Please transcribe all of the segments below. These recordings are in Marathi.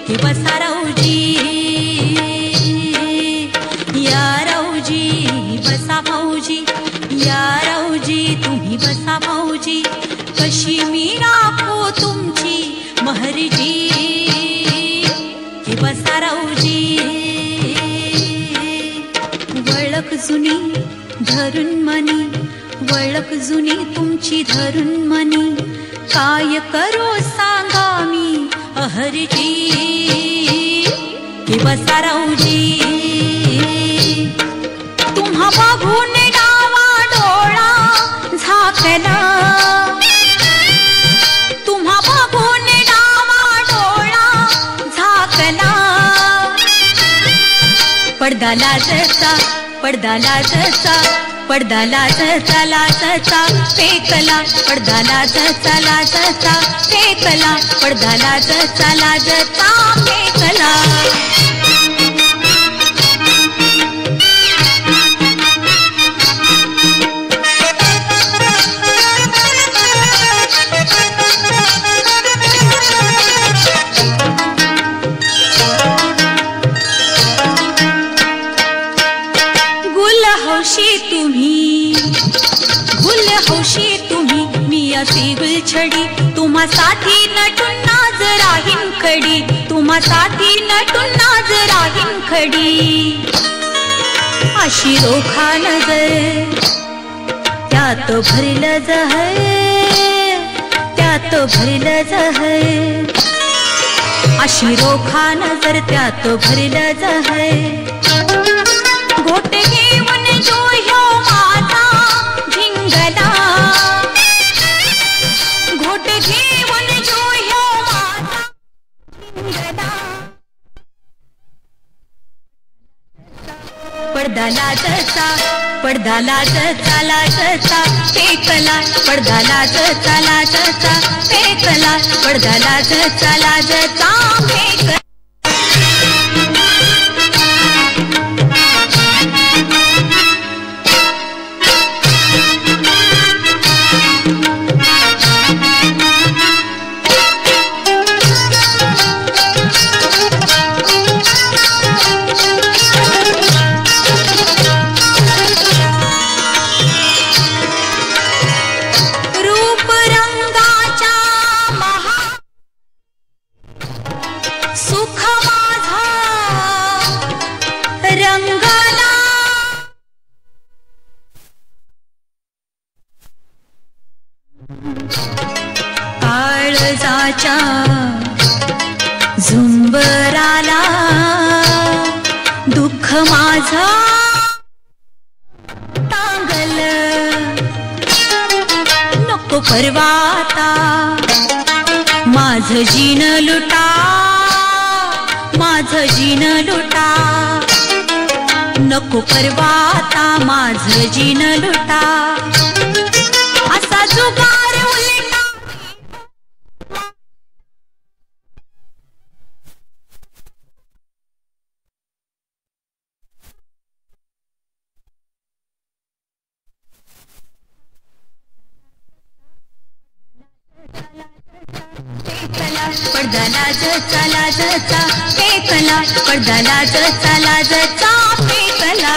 की बसा राऊजी, या राऊजी बसा भाऊजी, या राऊजी तुम्ही बसा भाऊजी, कशी मी राखो तुमची महरजी, की बसा राऊजी. वळख जुनी धरून मनी, वळख जुनी तुमची धरून मनी, काय करो सांगा मी अहरजी, की बसा राऊजी. तुम्हा बघून डावा डोळा झाकला, तुम्हा बघून डावा डोळा झाकला, पडदा लाजचा, पडदा लाजचा, पडदा लाजचा लाजचा फेकला, पडदा लाजचा लाजचा फेकला, पडदा लाजचा लाजचा फेकला. गुल हौशी तुम्ही मी असे गुलछडी, तुम्हा साठी नटून नाज राहीन खडी, तुम्हा साठी नटून नाज राहीन खडी. अशी रोखा नजर त्यात भरलं जहर, त्यात भरलं जहर, अशी रोखा नजर त्यात भरलं जहर. घोट घेऊन जो ह्यो माझा धिंगला, घोट घेऊन जो ह्यो माझा धिंगला, पडदा लाजचा, पडदा लाजचा लाजचा फेकला, पडदा लाजचा लाजचा फेकला, पडदा लाजचा लाजचा फेकला. सुख माझा रंगला, काळजाच्या झुंबराला, दुःख माझा टांगल, नको परवाता माझं जीन लुटा, माझं जीन लुटा, नको परवाता माझं जीन लुटा. असा जुगार उलटा पडदा लाजचा लाजचा फेकला, पडदा लाजचा लाजचा फेकला.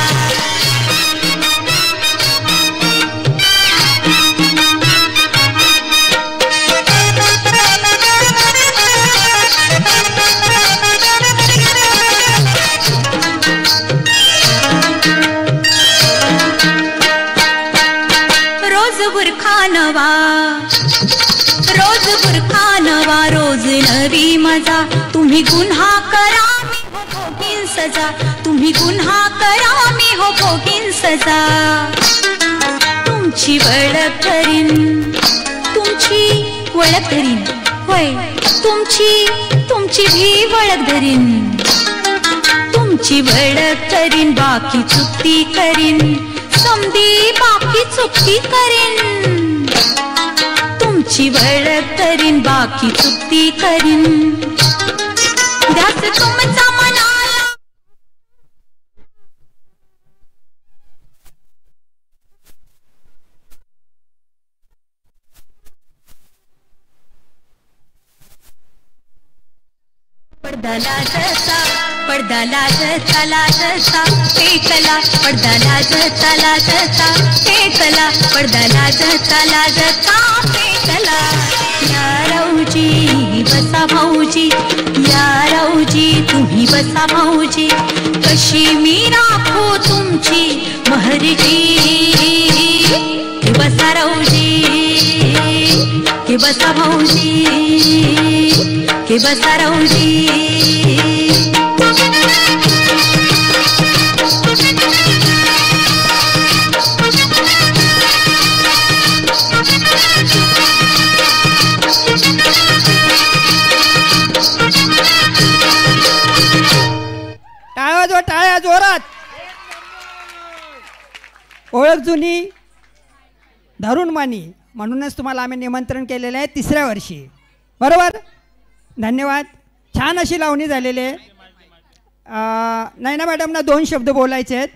रोज बुरखा नवा, रोज बुरखा नवा, रोज नवी मजा, तुम्ही गुन्हा करा मी हो भोगीन सजा, तुम्ही गुन्हा करा मी हो भोगीन सजा. तुमची ओळख करीन, तुमची ओळख धरीन, होय तुमची भी ओळख धरीन, तुमची ओळख करीन, बाकी चुकती करीन, समधी बाकी चुकती करीन, तुमची ओळख करीन, बाकी चुकती करीन. ध्यास तुमचा मनाला, पडदा लाजता पडदा लाजता लाजता फेकला पडदा लाजता लाजता फेकला पडदा लाजता लाजता फेकला या राऊजी बसा भाऊजी या राऊजी तुम्ही बसा भाऊजी कशी मी राखो तुमची महरजी की बसा राऊजी की बसा भाऊजी की बसा राऊजी टाळ्या जोरात. ओळख जुनी धरून मानी म्हणूनच तुम्हाला आम्ही निमंत्रण केलेलं आहे 3ऱ्या वर्षी. बरोबर. धन्यवाद. छान अशी लावणी झालेली आहे. नयना मॅडमना 2 शब्द बोलायचे आहेत.